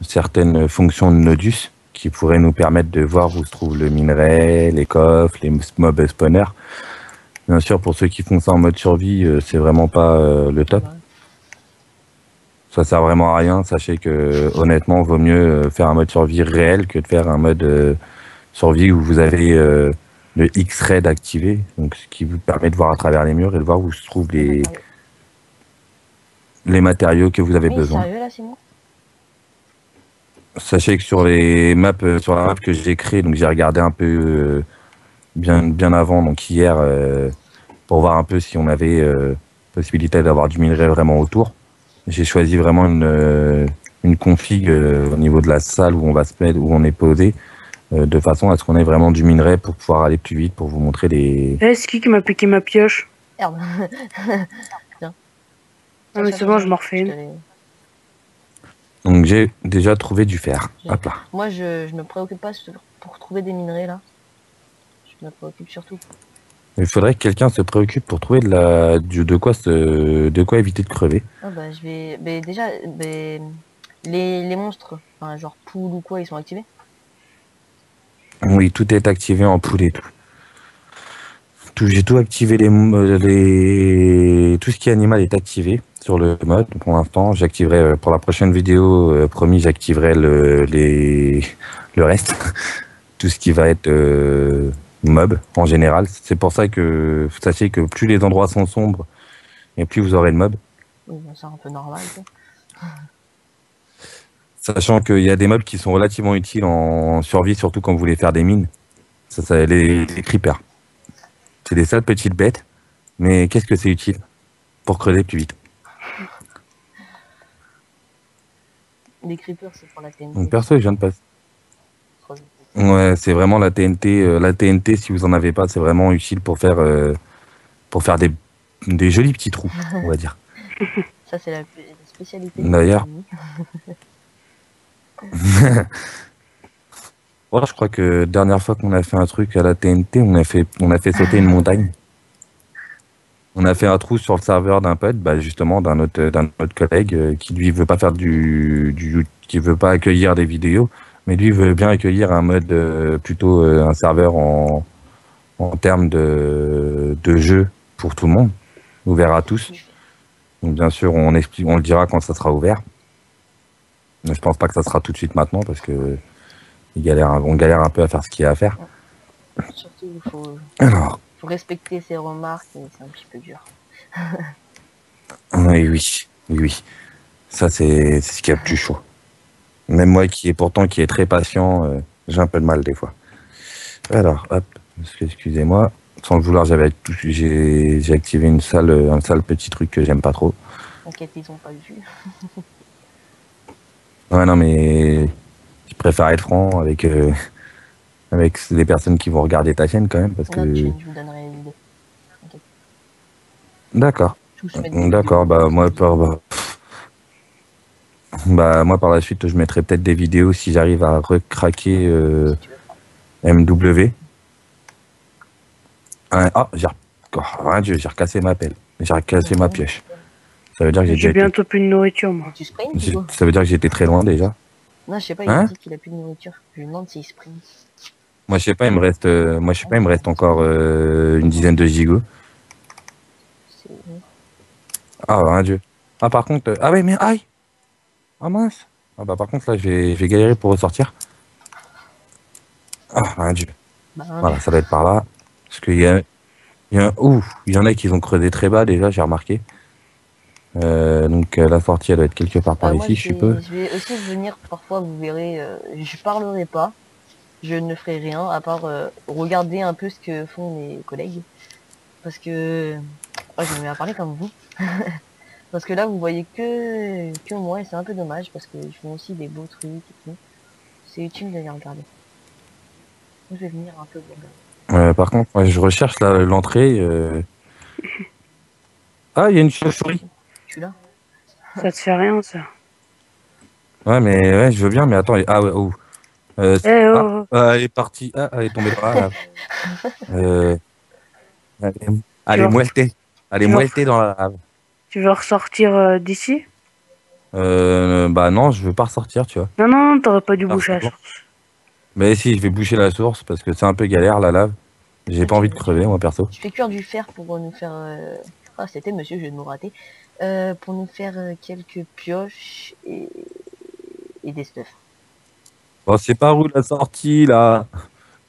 certaines fonctions de Nodus qui pourraient nous permettre de voir où se trouve le minerai, les coffres, les mobs spawners. Bien sûr, pour ceux qui font ça en mode survie, c'est vraiment pas le top. Ça sert vraiment à rien. Sachez que honnêtement, vaut mieux faire un mode survie réel que de faire un mode survie où vous avez le X-ray activé, donc ce qui vous permet de voir à travers les murs et de voir où se trouvent les matériaux que vous avez besoin. Sérieux là, Simon? Sachez que sur les maps, sur la map que j'ai créée, donc j'ai regardé un peu bien avant, donc hier, pour voir un peu si on avait possibilité d'avoir du minerai vraiment autour. J'ai choisi vraiment une config au niveau de la salle où on va se mettre, où on est posé, de façon à ce qu'on ait vraiment du minerai pour pouvoir aller plus vite, pour vous montrer les... C'est qui m'a piqué ma pioche? Merde. Tiens. Ah mais c'est bon, je m'en refais une. Donc j'ai déjà trouvé du fer. Hop là. Moi je me préoccupe pas pour trouver des minerais là. Je me préoccupe surtout. Il faudrait que quelqu'un se préoccupe pour trouver de quoi éviter de crever. Ah bah je vais... Mais déjà, les monstres, enfin, genre poule ou quoi, ils sont activés? Oui, tout est activé en poule et tout. J'ai tout activé, tout ce qui est animal est activé sur le mode. Pour l'instant, j'activerai pour la prochaine vidéo, promis, j'activerai le reste. Tout ce qui va être mob en général. C'est pour ça que sachez que plus les endroits sont sombres et plus vous aurez de mob. Oui, c'est un peu normal. Quoi. Sachant qu'il y a des mobs qui sont relativement utiles en survie, surtout quand vous voulez faire des mines. Les creepers. C'est des sales petites bêtes, mais qu'est-ce que c'est utile pour creuser plus vite. Les creepers, c'est pour la TNT. Donc perso, je viens de passer. Ouais, c'est vraiment la TNT. La TNT, si vous en avez pas, c'est vraiment utile pour faire des jolis petits trous, on va dire. Ça, c'est la spécialité. D'ailleurs. Voilà, je crois que dernière fois qu'on a fait un truc à la TNT, on a fait sauter une montagne. On a fait un trou sur le serveur d'un pote, bah justement d'un autre collègue qui lui veut pas faire qui veut pas accueillir des vidéos, mais lui veut bien accueillir un mode plutôt un serveur en termes de jeu pour tout le monde, ouvert à tous. Donc bien sûr, on le dira quand ça sera ouvert. Mais je pense pas que ça sera tout de suite maintenant parce que on galère un peu à faire ce qu'il y a à faire. Surtout, il faut respecter ses remarques et c'est un petit peu dur. Oui. Ça, c'est ce qu'il y a de plus chaud. Même moi qui est très patient, j'ai un peu de mal des fois. Alors, hop, excusez-moi. Sans le vouloir, j'ai activé un sale petit truc que j'aime pas trop. T'inquiète, ils ont pas vu. Ouais, non, mais je préfère être franc avec les personnes qui vont regarder ta chaîne quand même, parce que... Je vous donnerai une idée. D'accord. D'accord, bah moi, moi par la suite, je mettrai peut-être des vidéos si j'arrive à recraquer MW. Ah, j'ai recassé ma pelle. J'ai recassé ma pioche. Ça veut dire que j'ai bientôt plus de nourriture, moi. Tu sprints, ça veut dire que j'étais très loin déjà. Non, je sais pas, il a dit qu'il a plus de nourriture. Je lui demande s'il sprint. Moi, je sais pas, il me reste encore une dizaine de gigots. Ah, un dieu. Ah, par contre, ah ouais, mais aïe! Ah mince! Ah bah par contre, là, je vais galérer pour ressortir. Ah, un dieu. Voilà, ça doit être par là. Parce qu'il y en a qui ont creusé très bas déjà, j'ai remarqué. Donc la sortie, elle doit être quelque part par ici, je suppose. Je vais aussi venir, parfois, vous verrez, je parlerai pas. Je ne ferai rien, à part regarder un peu ce que font mes collègues. Parce que... je me mets à parler comme vous. Parce que là, vous voyez que moi, et c'est un peu dommage, parce qu'ils font aussi des beaux trucs et tout. C'est utile de les regarder. Je vais venir un peu vous regarder. Par contre, moi, je recherche l'entrée. Ah, il y a une chauve-souris. Tu l'as? Ça te fait rien, ça. Ouais, mais ouais, je veux bien, mais attends. Ah ouais, oh. Elle est partie. Ah, elle est tombée dans la lave. Elle est moeltée. Elle est moeltée dans la lave. Tu veux ressortir d'ici? Bah non, je veux pas ressortir, tu vois. Non, non, t'aurais pas dû Ah, boucher c'est la bon. source. Mais si, je vais boucher la source parce que c'est un peu galère la lave. J'ai pas envie de crever, moi perso. Tu fais cuire du fer pour nous faire... Ah, c'était monsieur, je vais nous rater. Pour nous faire quelques pioches et des stuffs. Bon, c'est par où la sortie là?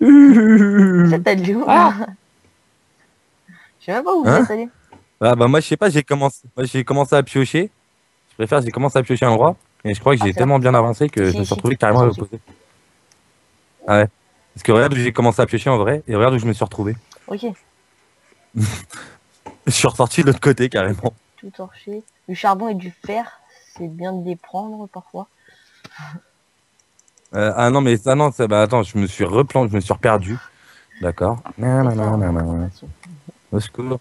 Ça t'a dit où Ah Je sais même pas où vous hein? êtes allé. Ah bah moi je sais pas, j'ai commencé à piocher. J'ai commencé à piocher un endroit. Et je crois que Ah, j'ai c'est là. tellement bien avancé que je Ici, me suis ici. retrouvé carrément à Ici. l'opposé. Ah ouais. Parce que regarde où j'ai commencé à piocher en vrai, et regarde où je me suis retrouvé. Ok, Je suis ressorti de l'autre côté carrément. tout torché. Du charbon et du fer, c'est bien de les prendre parfois. Ah non mais ça non, bah attends, je me suis replanté, je me suis reperdu. D'accord. C'est ça, en Nanana. orientation. Au secours.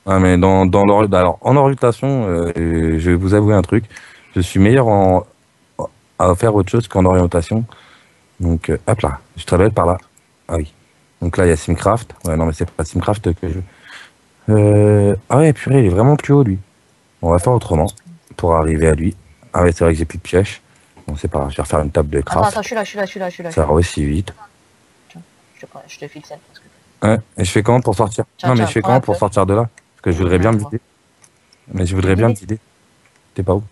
Ah mais alors en orientation, je vais vous avouer un truc. Je suis meilleur à faire autre chose qu'en orientation. Donc hop là, je travaille par là. Ah oui. Donc là il y a Simcraft. Ouais non mais c'est pas Simcraft que je. Ah ouais purée, il est vraiment plus haut lui. On va faire autrement pour arriver à lui. Ah ouais c'est vrai que j'ai plus de pioches. Bon c'est pas grave, je vais refaire une table de Attends, craft. je suis là, je suis là, je suis là, je suis là. Ça va aussi vite. Tiens, je te file celle. Parce que... Ouais. Et je fais comment pour sortir? Tiens, Non mais tiens, je fais prends la comment pour pioche. sortir de là? Parce que je voudrais bien me vider. Mais je voudrais bien me vider. T'es pas où?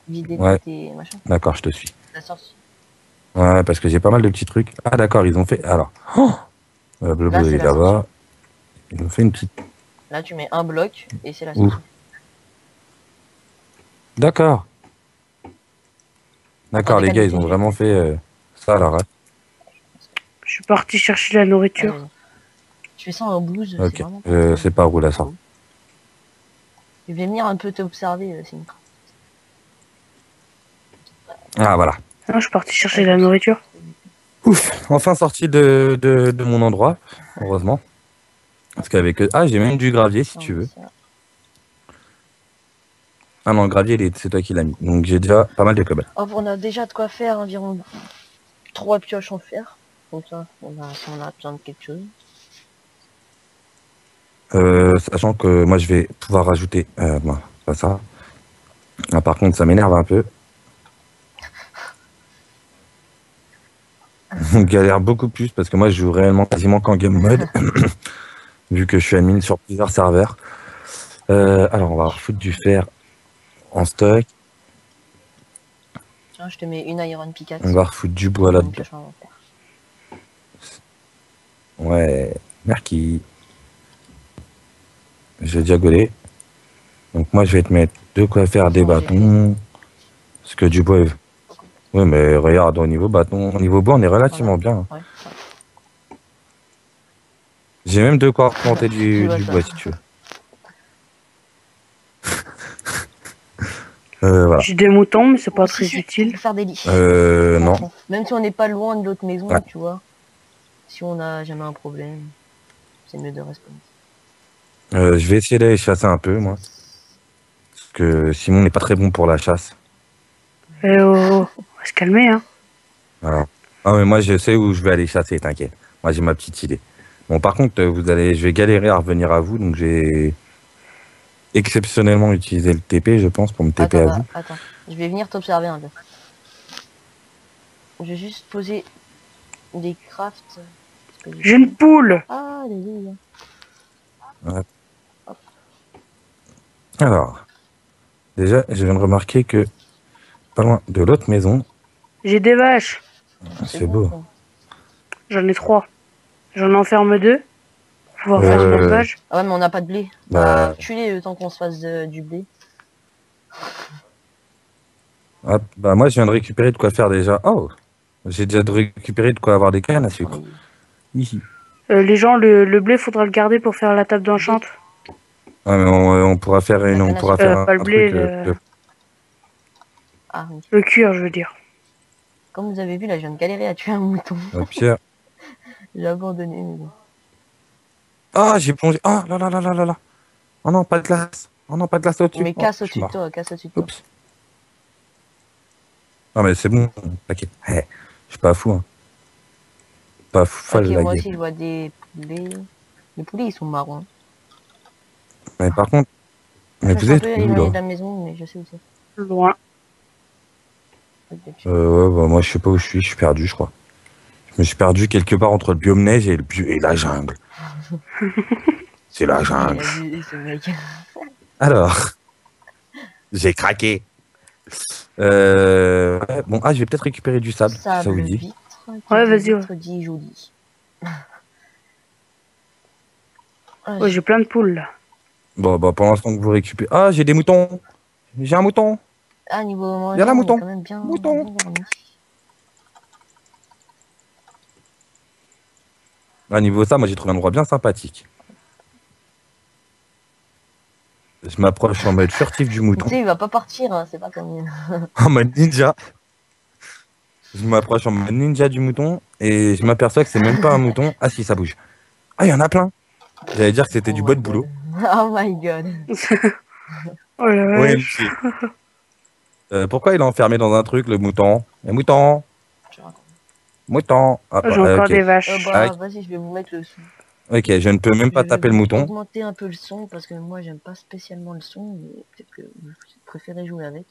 Vider Ouais. tes machins. D'accord, je te suis. La sortie. Ouais, parce que j'ai pas mal de petits trucs. Ah, d'accord, ils ont fait. Alors, oh Là, Bleu c'est est la sortie. là-bas. Ils ont fait une petite. Là, tu mets un bloc et c'est la Où? sortie. D'accord. Attends, D'accord, les décale gars, de ils ont tes vraiment fait ça à la rate. Je suis parti chercher la Allez, nourriture. vas-y. Tu fais ça en blouse, c'est Ok. vraiment Je sais pas où la sort. Je vais venir un peu t'observer, Simka. Ah, voilà. Non, je suis parti chercher la nourriture. Ouf. Enfin sorti de mon endroit, heureusement. Parce qu'avec. Ah, j'ai même du gravier si tu veux. Ah non, le gravier, c'est toi qui l'as mis. Donc j'ai déjà pas mal de cobalt. Hop, on a déjà de quoi faire environ 3 pioches en fer. Comme ça, si on a besoin de quelque chose. Sachant que moi je vais pouvoir rajouter. Bon, c'est pas ça. Ah, par contre, ça m'énerve un peu. On galère beaucoup plus parce que moi je joue réellement quasiment qu'en game mode. Vu que je suis admin sur plusieurs serveurs. Alors on va foutre du fer en stock. Tiens, je te mets une iron pickaxe. On va refoutre du bois Une là-dedans. pioche en fer. Ouais, merci. J'ai déjà gaulé. Donc moi je vais te mettre de quoi faire des bâtons. Parce que du bois. Ouais mais regarde, au niveau bâton, au niveau bois on est relativement bien. Ouais. J'ai même de quoi planter du vois ça. bois si tu veux. Voilà. J'ai des moutons, mais c'est pas Ouais, très si, utile. pour faire des lits. Non. Même si on n'est pas loin de l'autre maison, Ouais. tu vois. Si on a jamais un problème, c'est mieux de rester. Je vais essayer d'aller chasser un peu moi. Parce que Simon n'est pas très bon pour la chasse. On va se calmer, hein. Alors. Ah mais moi je sais où je vais aller chasser, t'inquiète. Moi j'ai ma petite idée. Bon par contre je vais galérer à revenir à vous, donc j'ai exceptionnellement utilisé le TP je pense pour me TP à vous. Attends, je vais venir t'observer un peu. Je vais juste poser des crafts. J'ai une poule. Ah, les billes. Ouais. Alors, déjà je viens de remarquer que pas loin de l'autre maison, J'ai des vaches. c'est beau. J'en ai 3. J'en enferme 2 pour pouvoir faire de l'élevage. Ah ouais, mais on n'a pas de blé. Bah, tue-les le temps qu'on se fasse du blé. hop, bah moi je viens de récupérer de quoi faire déjà. Oh, j'ai déjà récupéré de quoi avoir des cannes à sucre. Ici. Les gens, le blé, faudra le garder pour faire la table d'enchant. Ah mais on pourra faire une, on pourra faire pas un le blé, truc. Ah oui. Le cuir, je veux dire. Comme vous avez vu, là, je viens de galérer à tuer un mouton. Pierre. J'ai abandonné, mais bon. Ah, j'ai plongé. Ah, là, là, là, là, là, là. Oh non, pas de glace. Oh non, pas de glace au-dessus. Mais Oh, casse je suis au-dessus de mort. toi, casse au-dessus de toi. Oups. Ah, mais c'est bon. T'inquiète. Je suis pas fou. Hein. Pas fou. Ok, la moi game. aussi, je vois des poulets. Les poulets, ils sont marrons. Mais par contre, Mais Je vous suis un êtes peu où, éloigné là? de la maison, mais je sais où c'est. Loin. Ouais, bah, moi, je sais pas où je suis perdu, je crois. Je me suis perdu quelque part entre le biome neige et, et la jungle. C'est la Il jungle. a vu ce mec. Alors, j'ai craqué. Ouais, bon, je vais peut-être récupérer du sable, si ça vous Sable, dit. vitre. Ouais, Qui dit vas-y, ouais. vitre dit joli. Ah, Ouais, j'ai plein de poules, là. Bon, bah, pendant ce temps que vous récupérez... Ah, j'ai des moutons. J'ai un mouton. niveau Viens là, mangeant, on est mouton. quand même bien Mouton. garni. À niveau ça, moi, j'ai trouvé un endroit bien sympathique. Je m'approche en mode furtif du Tu mouton. sais, il va pas partir, hein, c'est pas comme... En mode ninja. Je m'approche en mode ninja du mouton et je m'aperçois que c'est même pas un mouton. Ah si, ça bouge. Ah, il y en a plein. J'allais dire que c'était Oh du my bois de boulot. god. Oh my god. Oh la vache. OMG. Pourquoi il est enfermé dans un truc, le mouton? Le mouton. Je raconte. Mouton. Ah, Oh, j'ai encore ok. des vaches. Bah, vas-y, je vais vous mettre le son. Ok, je ne peux même pas Je vais taper le mouton. augmenter un peu le son parce que moi j'aime pas spécialement le son, mais peut-être que vous préférez jouer avec.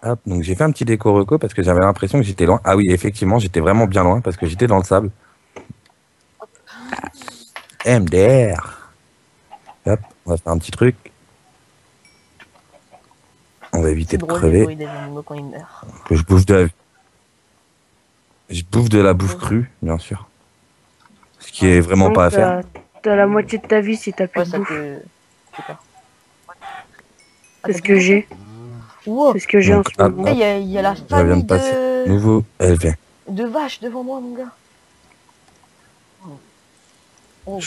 Hop, donc j'ai fait un petit déco reco parce que j'avais l'impression que j'étais loin. Ah oui, effectivement, j'étais vraiment bien loin parce que j'étais dans le sable. MDR. Hop, on va faire un petit truc. On va éviter C'est de drôle les crever. bruits des animaux quand ils meurent. Que je bouffe de la bouffe crue, bien sûr. Ce qui est vraiment Donc, pas à faire. t'as la moitié de ta vie si t'as plus Ouais, de ça bouffe. te... Super. C'est ce que j'ai. Wow. C'est ce que j'ai en Donc, ce moment. Il y a la Je viens famille de passer. Nouveau LV. de vaches devant moi, mon gars. Oh.